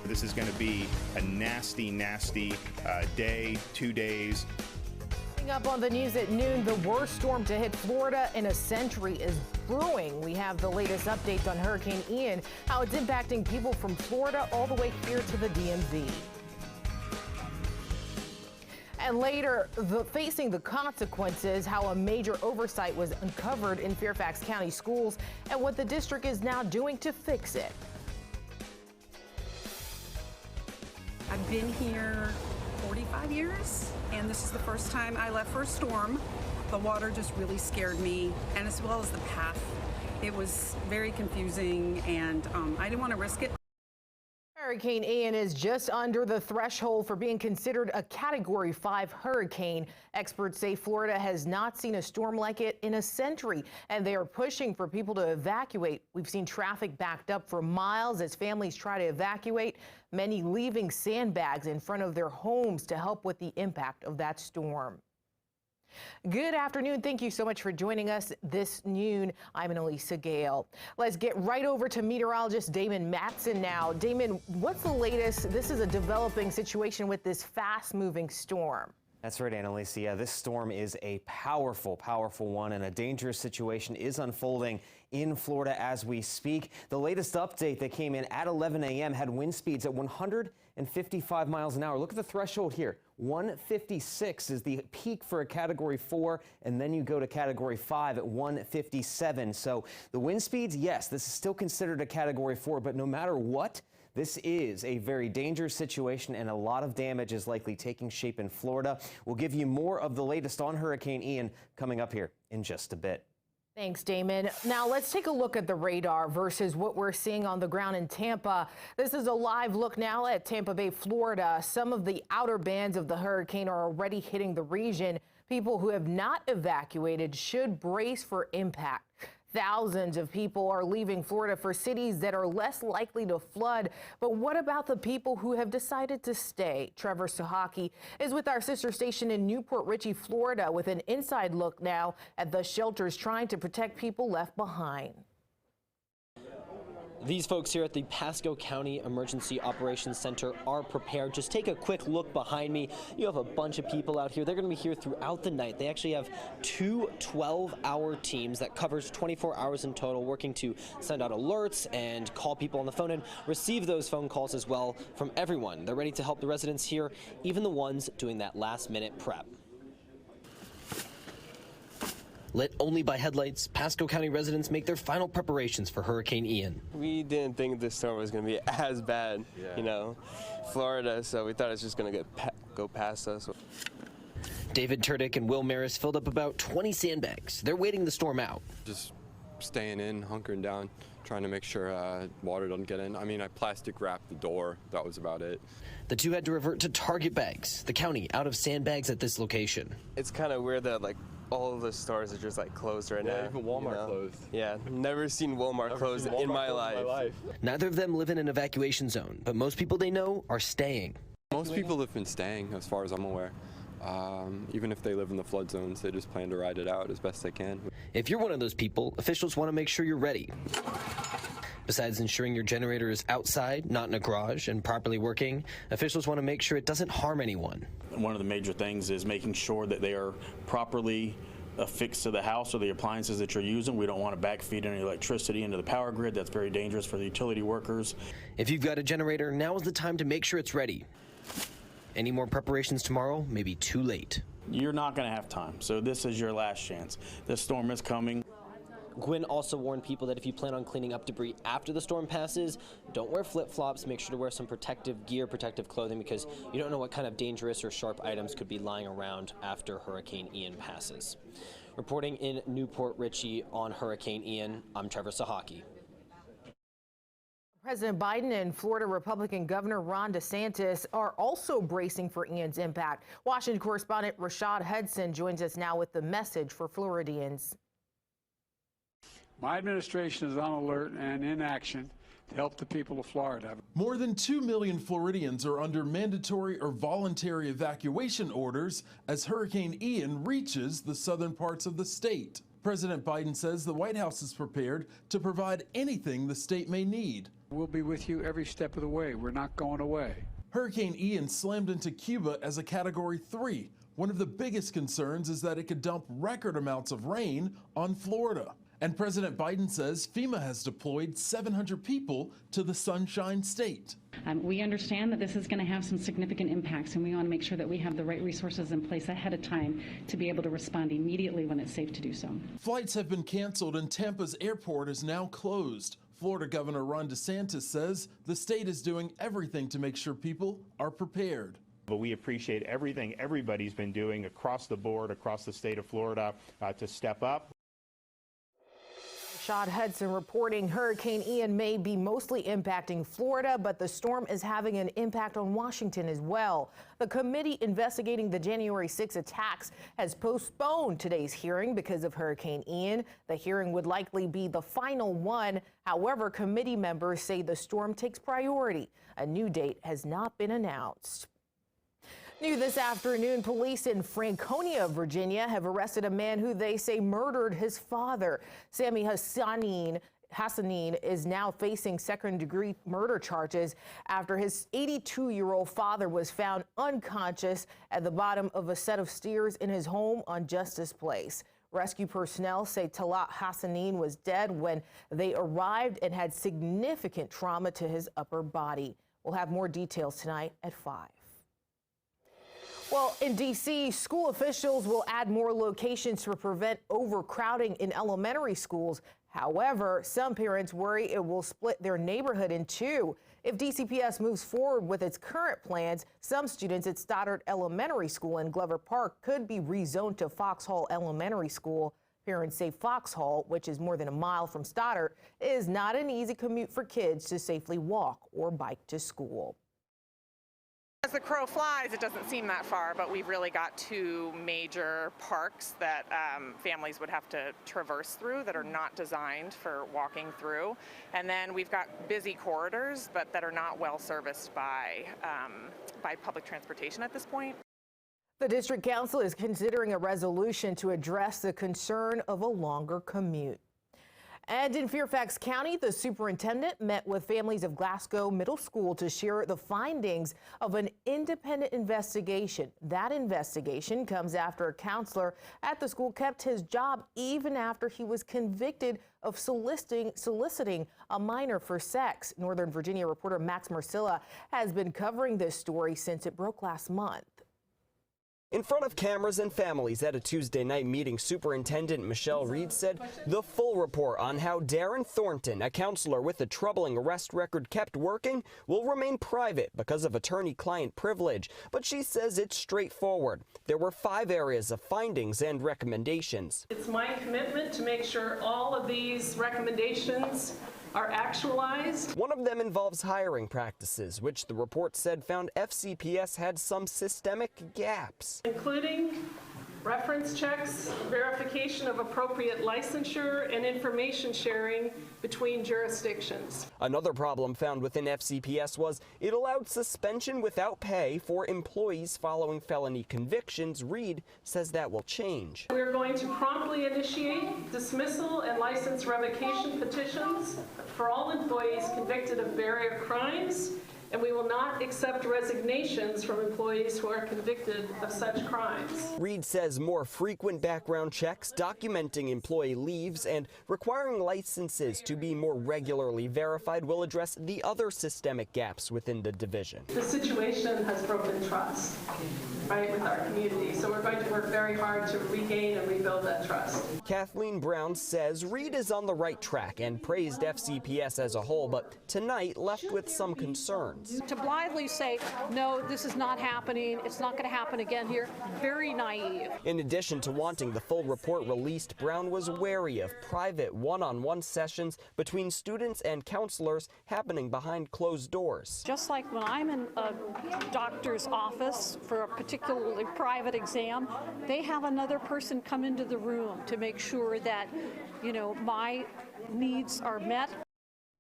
This is going to be a nasty, nasty day, 2 days. Up on the news at noon, the worst storm to hit Florida in a century is brewing. We have the latest updates on Hurricane Ian, how it's impacting people from Florida all the way here to the DMV. And later, facing the consequences, how a major oversight was uncovered in Fairfax County schools and what the district is now doing to fix it. I've been here 45 years, and this is the first time I left for a storm. The water just really scared me, and as well as the path. It was very confusing, and I didn't want to risk it. Hurricane Ian is just under the threshold for being considered a Category 5 hurricane. Experts say Florida has not seen a storm like it in a century, and they are pushing for people to evacuate. We've seen traffic backed up for miles as families try to evacuate, many leaving sandbags in front of their homes to help with the impact of that storm. Good afternoon. Thank you so much for joining us this noon. I'm Annalisa Gale. Let's get right over to meteorologist Damon Matson now. Damon, what's the latest? This is a developing situation with this fast-moving storm. That's right, Annalisa. Yeah, this storm is a powerful, powerful one, and a dangerous situation is unfolding in Florida as we speak. The latest update that came in at 11 a.m. had wind speeds at 155 miles an hour. Look at the threshold here. 156 is the peak for a Category 4, and then you go to Category 5 at 157. So the wind speeds, yes, this is still considered a Category 4, but no matter what, this is a very dangerous situation, and a lot of damage is likely taking shape in Florida. We'll give you more of the latest on Hurricane Ian coming up here in just a bit. Thanks, Damon. Now let's take a look at the radar versus what we're seeing on the ground in Tampa. This is a live look now at Tampa Bay, Florida. Some of the outer bands of the hurricane are already hitting the region. People who have not evacuated should brace for impact. Thousands of people are leaving Florida for cities that are less likely to flood. But what about the people who have decided to stay? Trevor Sahaki is with our sister station in Newport Richey, Florida, with an inside look now at the shelters trying to protect people left behind. These folks here at the Pasco County Emergency Operations Center are prepared. Just take a quick look behind me. You have a bunch of people out here. They're going to be here throughout the night. They actually have two 12-hour teams that covers 24 hours in total, working to send out alerts and call people on the phone and receive those phone calls as well from everyone. They're ready to help the residents here, even the ones doing that last-minute prep. Lit only by headlights, Pasco County residents make their final preparations for Hurricane Ian. We didn't think this storm was going to be as bad, you know, Florida, so we thought it's just going to go past us. David Turdick and Will Maris filled up about 20 sandbags. They're waiting the storm out. Just staying in, hunkering down, trying to make sure water doesn't get in. I mean, I plastic wrapped the door. That was about it. The two had to revert to Target bags, the county out of sandbags at this location. It's kind of weird that, like, all of the stores are just, like, closed right now. Even Walmart closed. Yeah, never seen Walmart closed in my life. Neither of them live in an evacuation zone, but most people they know are staying. Most people have been staying, as far as I'm aware. Even if they live in the flood zones, they just plan to ride it out as best they can. If you're one of those people, officials want to make sure you're ready. Besides ensuring your generator is outside, not in a garage, and properly working, officials want to make sure it doesn't harm anyone. One of the major things is making sure that they are properly affixed to the house or the appliances that you're using. We don't want to backfeed any electricity into the power grid. That's very dangerous for the utility workers. If you've got a generator, now is the time to make sure it's ready. Any more preparations tomorrow may be too late. You're not going to have time, so this is your last chance. This storm is coming. Gwynn also warned people that if you plan on cleaning up debris after the storm passes, don't wear flip-flops. Make sure to wear some protective gear, protective clothing, because you don't know what kind of dangerous or sharp items could be lying around after Hurricane Ian passes. Reporting in Newport Richey on Hurricane Ian, I'm Trevor Sahaki. President Biden and Florida Republican Governor Ron DeSantis are also bracing for Ian's impact. Washington correspondent Rashad Hudson joins us now with the message for Floridians. My administration is on alert and in action to help the people of Florida. More than 2 million Floridians are under mandatory or voluntary evacuation orders as Hurricane Ian reaches the southern parts of the state. President Biden says the White House is prepared to provide anything the state may need. We'll be with you every step of the way. We're not going away. Hurricane Ian slammed into Cuba as a Category 3. One of the biggest concerns is that it could dump record amounts of rain on Florida. And President Biden says FEMA has deployed 700 people to the Sunshine State. We understand that this is going to have some significant impacts, and we want to make sure that we have the right resources in place ahead of time to be able to respond immediately when it's safe to do so. Flights have been canceled and Tampa's airport is now closed. Florida Governor Ron DeSantis says the state is doing everything to make sure people are prepared. But we appreciate everything everybody's been doing across the board, across the state of Florida, to step up. Shad Hudson reporting Hurricane Ian may be mostly impacting Florida, but the storm is having an impact on Washington as well. The committee investigating the January 6 attacks has postponed today's hearing because of Hurricane Ian. The hearing would likely be the final one. However, committee members say the storm takes priority. A new date has not been announced. New this afternoon, police in Franconia, Virginia, have arrested a man who they say murdered his father. Sami Hassanin is now facing second-degree murder charges after his 82-year-old father was found unconscious at the bottom of a set of stairs in his home on Justice Place. Rescue personnel say Talat Hassanin was dead when they arrived and had significant trauma to his upper body. We'll have more details tonight at 5. Well, in D.C., school officials will add more locations to prevent overcrowding in elementary schools. However, some parents worry it will split their neighborhood in two. If DCPS moves forward with its current plans, some students at Stoddard Elementary School in Glover Park could be rezoned to Foxhall Elementary School. Parents say Foxhall, which is more than a mile from Stoddard, is not an easy commute for kids to safely walk or bike to school. As the crow flies, it doesn't seem that far, but we've really got two major parks that families would have to traverse through that are not designed for walking through. And then we've got busy corridors, but that are not well serviced by public transportation at this point. The district council is considering a resolution to address the concern of a longer commute. And in Fairfax County, the superintendent met with families of Glasgow Middle School to share the findings of an independent investigation. That investigation comes after a counselor at the school kept his job even after he was convicted of soliciting a minor for sex. Northern Virginia reporter Max Marcilla has been covering this story since it broke last month. In front of cameras and families at a Tuesday night meeting, Superintendent Michelle Reed said the full report on how Darren Thornton, a counselor with a troubling arrest record, kept working will remain private because of attorney-client privilege. But she says it's straightforward. There were 5 areas of findings and recommendations. It's my commitment to make sure all of these recommendations are actualized. One of them involves hiring practices, which the report said found FCPS had some systemic gaps, including reference checks, verification of appropriate licensure, and information sharing between jurisdictions. Another problem found within FCPS was it allowed suspension without pay for employees following felony convictions. Reed says that will change. We're going to promptly initiate dismissal and license revocation petitions for all employees convicted of barrier crimes, and we will not accept resignations from employees who are convicted of such crimes. Reed says more frequent background checks, documenting employee leaves, and requiring licenses to be more regularly verified will address the other systemic gaps within the division. The situation has broken trust, right, with our community, so we're going to work very hard to regain and rebuild that trust. Kathleen Brown says Reed is on the right track and praised FCPS as a whole, but tonight left with some concerns. To blithely say, no, this is not happening, it's not going to happen again here, very naive. In addition to wanting the full report released, Brown was wary of private one-on-one sessions between students and counselors happening behind closed doors. Just like when I'm in a doctor's office for a particularly private exam, they have another person come into the room to make sure that, you know, my needs are met